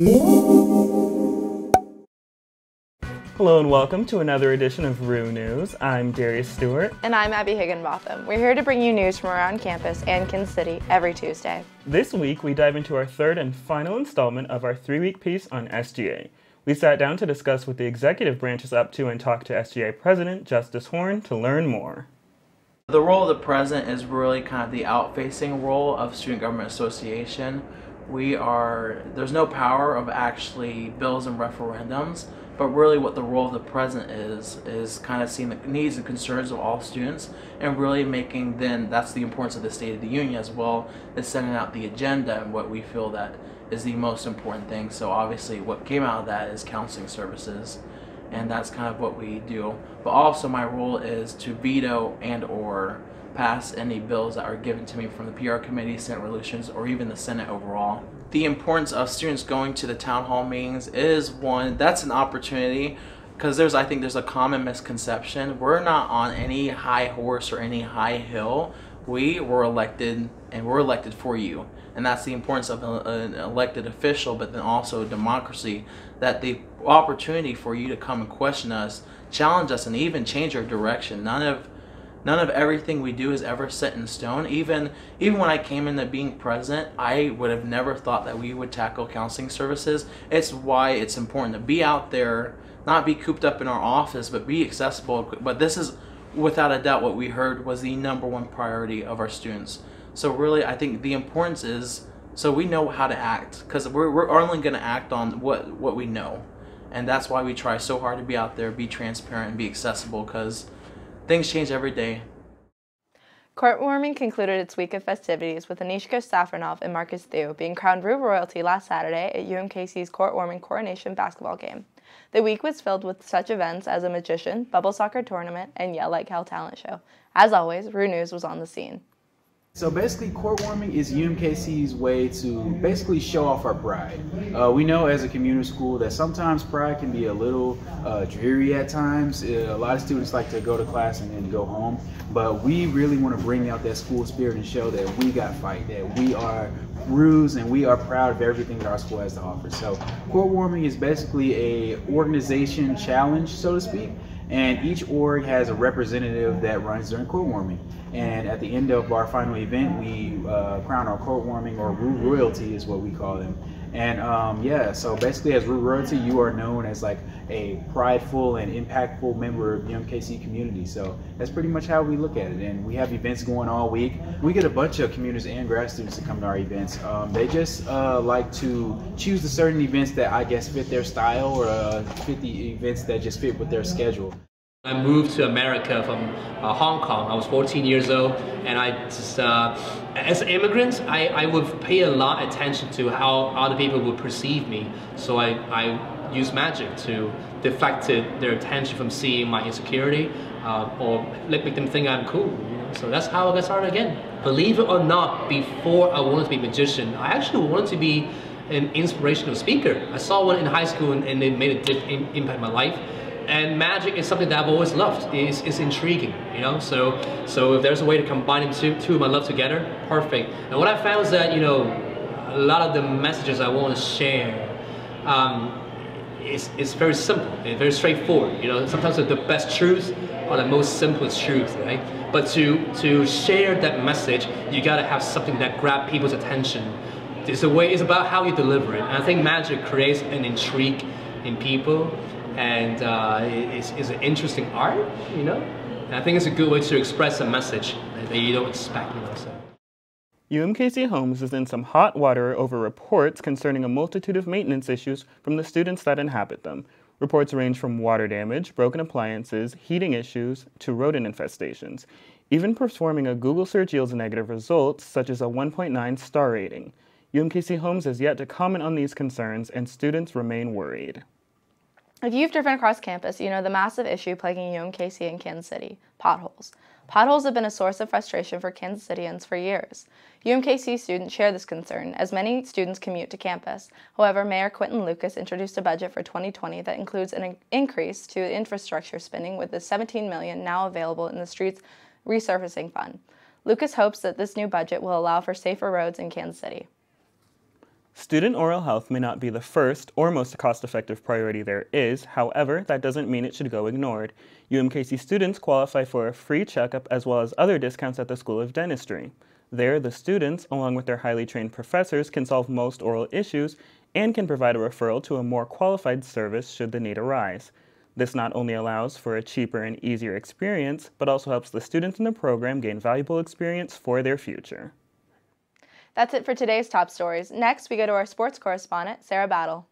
Hello and welcome to another edition of RU News. I'm Darius Stewart. And I'm Abby Higginbotham. We're here to bring you news from around campus and Kansas City every Tuesday. This week, we dive into our third and final installment of our 3-week piece on SGA. We sat down to discuss what the executive branch is up to and talked to SGA President Justice Horn to learn more. The role of the president is really kind of the out-facing role of Student Government Association. There's no power of actually bills and referendums, but really what the role of the president is kind of seeing the needs and concerns of all students and really making that's the importance of the State of the Union as well as sending out the agenda and what we feel that is the most important thing. So obviously what came out of that is counseling services, and that's kind of what we do. But also my role is to veto and or pass any bills that are given to me from the PR committee, Senate resolutions, or even the Senate overall. The importance of students going to the town hall meetings is that's an opportunity, because I think there's a common misconception. We're not on any high horse or any high hill. We were elected, and we're elected for you. And that's the importance of an elected official, but then also democracy, that the opportunity for you to come and question us, challenge us, and even change our direction. None of everything we do is ever set in stone. Even when I came into being president, I would have never thought that we would tackle counseling services. It's why it's important to be out there, not be cooped up in our office, but be accessible. But this is, without a doubt, what we heard was the #1 priority of our students. So really, I think the importance is so we know how to act, because we're only going to act on what we know. And that's why we try so hard to be out there, be transparent, and be accessible, because things change every day. Courtwarming concluded its week of festivities with Anishka Safronov and Marcus Thew being crowned RU royalty last Saturday at UMKC's Courtwarming Coronation basketball game. The week was filled with such events as a magician, bubble soccer tournament, and Yell Like Hell talent show. As always, RU News was on the scene. So basically, courtwarming is UMKC's way to basically show off our pride. We know as a community school that sometimes pride can be a little dreary at times. A lot of students like to go to class and then go home, but we really want to bring out that school spirit and show that we got fight, that we are RUs and we are proud of everything that our school has to offer. So courtwarming is basically a organization challenge, so to speak. And each org has a representative that runs during courtwarming. And at the end of our final event, we crown our courtwarming, or RU royalty is what we call them. And yeah, so basically as RU royalty, you are known as like a prideful and impactful member of the UMKC community. So that's pretty much how we look at it. And we have events going all week. We get a bunch of commuters and grad students to come to our events. They just like to choose the certain events that I guess fit their style, or fit the events that just fit with their schedule. I moved to America from Hong Kong. I was 14 years old, and I just, as an immigrant, I would pay a lot of attention to how other people would perceive me. So I use magic to deflect their attention from seeing my insecurity, or make them think I'm cool. So that's how I got started again. Believe it or not, before I wanted to be a magician, I actually wanted to be an inspirational speaker. I saw one in high school, and it made a deep impact in my life. And magic is something that I've always loved. It's intriguing, you know. So if there's a way to combine two of my love together, perfect. And what I found is that, you know, a lot of the messages I want to share, it's very simple and very straightforward. You know, sometimes the best truths are the most simplest truths, right? But to share that message, you gotta have something that grabs people's attention. It's about how you deliver it. And I think magic creates an intrigue in people. And it's an interesting art, you know? And I think it's a good way to express a message that you don't expect, you know, so. UMKC Homes is in some hot water over reports concerning a multitude of maintenance issues from the students that inhabit them. Reports range from water damage, broken appliances, heating issues, to rodent infestations. Even performing a Google search yields negative results, such as a 1.9 star rating. UMKC Homes has yet to comment on these concerns, and students remain worried. If you've driven across campus, you know the massive issue plaguing UMKC and Kansas City, potholes. Potholes have been a source of frustration for Kansas Cityans for years. UMKC students share this concern, as many students commute to campus. However, Mayor Quinton Lucas introduced a budget for 2020 that includes an increase to infrastructure spending, with the $17 million now available in the Streets Resurfacing Fund. Lucas hopes that this new budget will allow for safer roads in Kansas City. Student oral health may not be the first or most cost-effective priority there is. However, that doesn't mean it should go ignored. UMKC students qualify for a free checkup as well as other discounts at the School of Dentistry. There, the students, along with their highly trained professors, can solve most oral issues and can provide a referral to a more qualified service should the need arise. This not only allows for a cheaper and easier experience, but also helps the students in the program gain valuable experience for their future. That's it for today's top stories. Next, we go to our sports correspondent, Sarah Battle.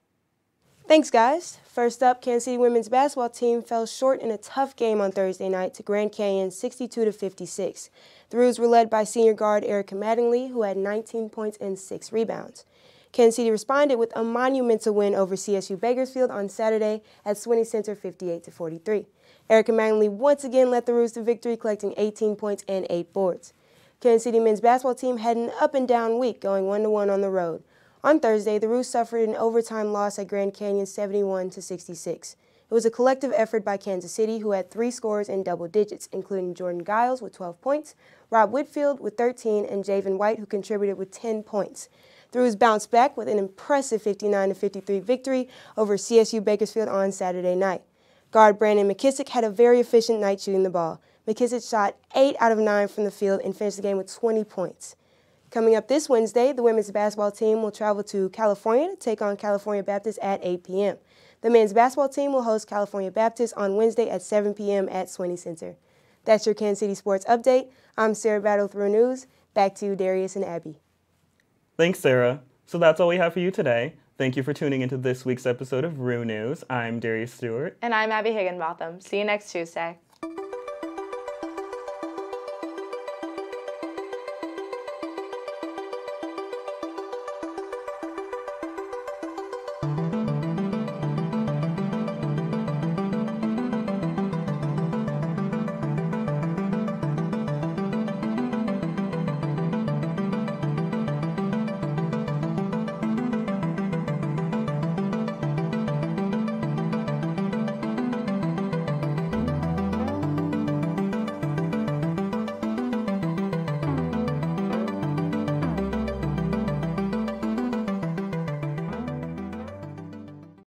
Thanks, guys. First up, Kansas City women's basketball team fell short in a tough game on Thursday night to Grand Canyon 62-56. The Roos were led by senior guard Erica Mattingly, who had 19 points and 6 rebounds. Kansas City responded with a monumental win over CSU Bakersfield on Saturday at Swinney Center 58-43. Erica Mattingly once again led the Roos to victory, collecting 18 points and 8 boards. Kansas City men's basketball team had an up-and-down week, going 1-1 on the road. On Thursday, the Roos suffered an overtime loss at Grand Canyon 71-66. It was a collective effort by Kansas City, who had 3 scores in double digits, including Jordan Giles with 12 points, Rob Whitfield with 13, and Javen White, who contributed with 10 points. The Roos bounced back with an impressive 59-53 victory over CSU Bakersfield on Saturday night. Guard Brandon McKissick had a very efficient night shooting the ball. McKissick shot 8 out of 9 from the field and finished the game with 20 points. Coming up this Wednesday, the women's basketball team will travel to California to take on California Baptist at 8 p.m. The men's basketball team will host California Baptist on Wednesday at 7 p.m. at Swinney Center. That's your Kansas City Sports Update. I'm Sarah Battle with Rue News. Back to you, Darius and Abby. Thanks, Sarah. So that's all we have for you today. Thank you for tuning into this week's episode of Rue News. I'm Darius Stewart. And I'm Abby Higginbotham. See you next Tuesday.